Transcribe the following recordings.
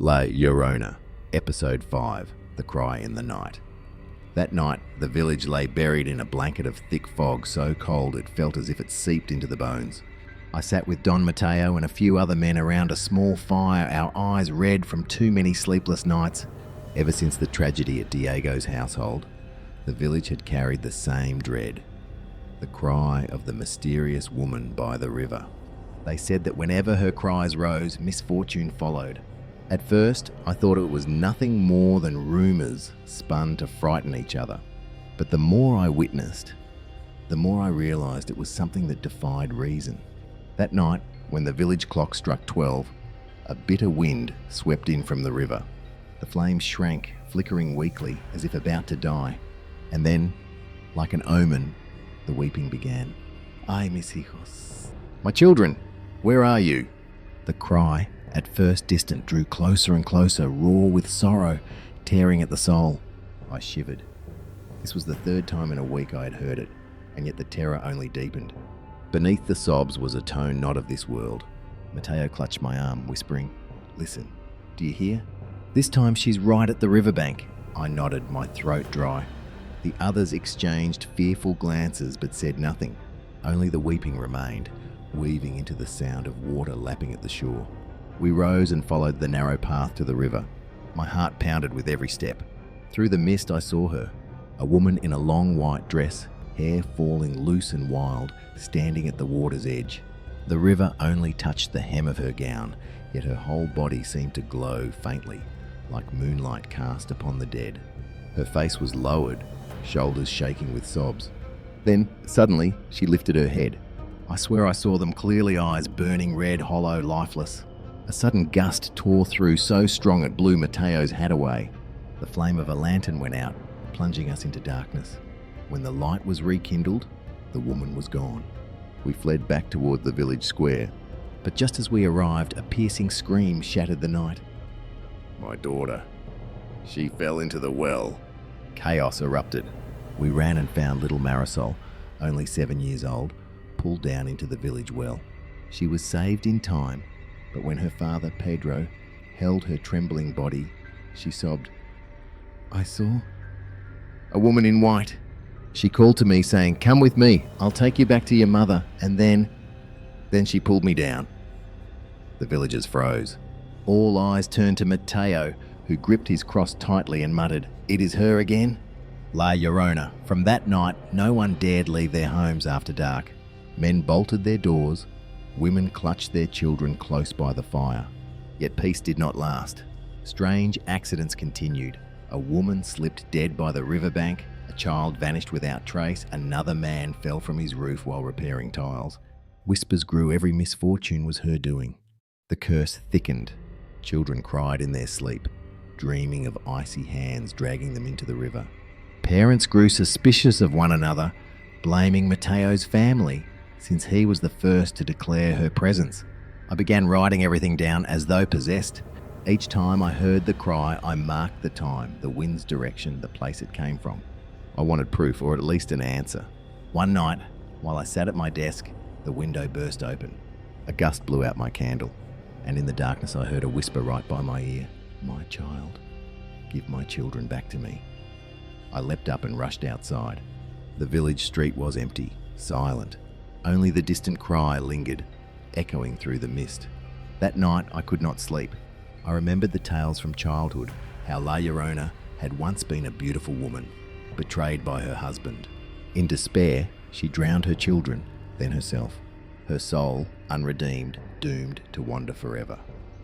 Llorona, Episode 5, The Cry in the Night. That night, the village lay buried in a blanket of thick fog so cold it felt as if it seeped into the bones. I sat with Don Mateo and a few other men around a small fire, our eyes red from too many sleepless nights. Ever since the tragedy at Diego's household, the village had carried the same dread, the cry of the mysterious woman by the river. They said that whenever her cries rose, misfortune followed. At first, I thought it was nothing more than rumours spun to frighten each other. But the more I witnessed, the more I realised it was something that defied reason. That night, when the village clock struck 12, a bitter wind swept in from the river. The flames shrank, flickering weakly as if about to die. And then, like an omen, the weeping began. Ay, mis hijos. My children, where are you? The cry, at first distant, drew closer and closer, raw with sorrow, tearing at the soul. I shivered. This was the third time in a week I had heard it, and yet the terror only deepened. Beneath the sobs was a tone not of this world. Mateo clutched my arm, whispering, "Listen, do you hear? This time she's right at the riverbank." I nodded, my throat dry. The others exchanged fearful glances but said nothing. Only the weeping remained, weaving into the sound of water lapping at the shore. We rose and followed the narrow path to the river. My heart pounded with every step. Through the mist I saw her, a woman in a long white dress, hair falling loose and wild, standing at the water's edge. The river only touched the hem of her gown, yet her whole body seemed to glow faintly, like moonlight cast upon the dead. Her face was lowered, shoulders shaking with sobs. Then, suddenly, she lifted her head. I swear I saw them clearly, eyes burning red, hollow, lifeless. A sudden gust tore through so strong it blew Mateo's hat away. The flame of a lantern went out, plunging us into darkness. When the light was rekindled, the woman was gone. We fled back toward the village square, but just as we arrived, a piercing scream shattered the night. My daughter. She fell into the well. Chaos erupted. We ran and found little Marisol, only 7 years old, pulled down into the village well. She was saved in time, but when her father, Pedro, held her trembling body, she sobbed, "I saw a woman in white." She called to me saying, "Come with me, I'll take you back to your mother," and then she pulled me down. The villagers froze. All eyes turned to Mateo, who gripped his cross tightly and muttered, "It is her again?" La Llorona. From that night, no one dared leave their homes after dark. Men bolted their doors, women clutched their children close by the fire. Yet peace did not last. Strange accidents continued. A woman slipped dead by the riverbank, a child vanished without trace, another man fell from his roof while repairing tiles. Whispers grew every misfortune was her doing. The curse thickened. Children cried in their sleep, dreaming of icy hands dragging them into the river. Parents grew suspicious of one another, blaming Mateo's family, since he was the first to declare her presence. I began writing everything down as though possessed. Each time I heard the cry, I marked the time, the wind's direction, the place it came from. I wanted proof, or at least an answer. One night, while I sat at my desk, the window burst open. A gust blew out my candle, and in the darkness I heard a whisper right by my ear. "My child, give my children back to me." I leapt up and rushed outside. The village street was empty, silent. Only the distant cry lingered, echoing through the mist. That night I could not sleep. I remembered the tales from childhood, how La Llorona had once been a beautiful woman, betrayed by her husband. In despair, she drowned her children, then herself. Her soul, unredeemed, doomed to wander forever.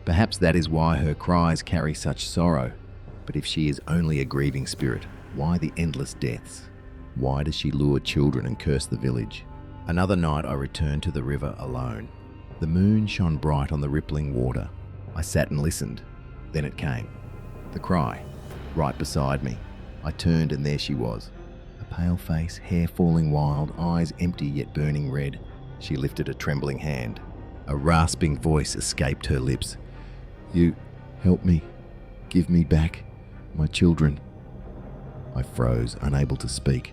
Perhaps that is why her cries carry such sorrow. But if she is only a grieving spirit, why the endless deaths? Why does she lure children and curse the village? Another night I returned to the river alone. The moon shone bright on the rippling water. I sat and listened. Then it came. The cry, right beside me. I turned and there she was. A pale face, hair falling wild, eyes empty yet burning red. She lifted a trembling hand. A rasping voice escaped her lips. "You help me. Give me back my children." I froze, unable to speak,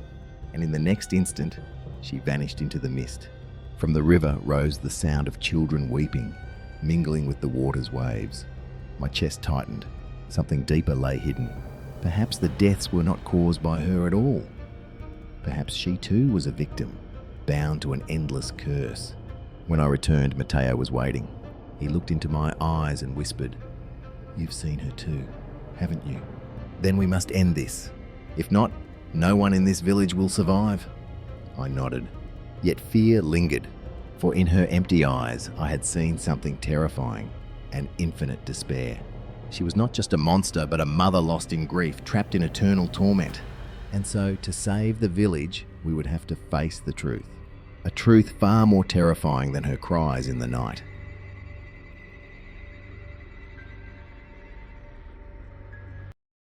and in the next instant, she vanished into the mist. From the river rose the sound of children weeping, mingling with the water's waves. My chest tightened. Something deeper lay hidden. Perhaps the deaths were not caused by her at all. Perhaps she too was a victim, bound to an endless curse. When I returned, Mateo was waiting. He looked into my eyes and whispered, "You've seen her too, haven't you? Then we must end this. If not, no one in this village will survive." I nodded. Yet fear lingered, for in her empty eyes I had seen something terrifying, an infinite despair. She was not just a monster, but a mother lost in grief, trapped in eternal torment. And so, to save the village, we would have to face the truth. A truth far more terrifying than her cries in the night.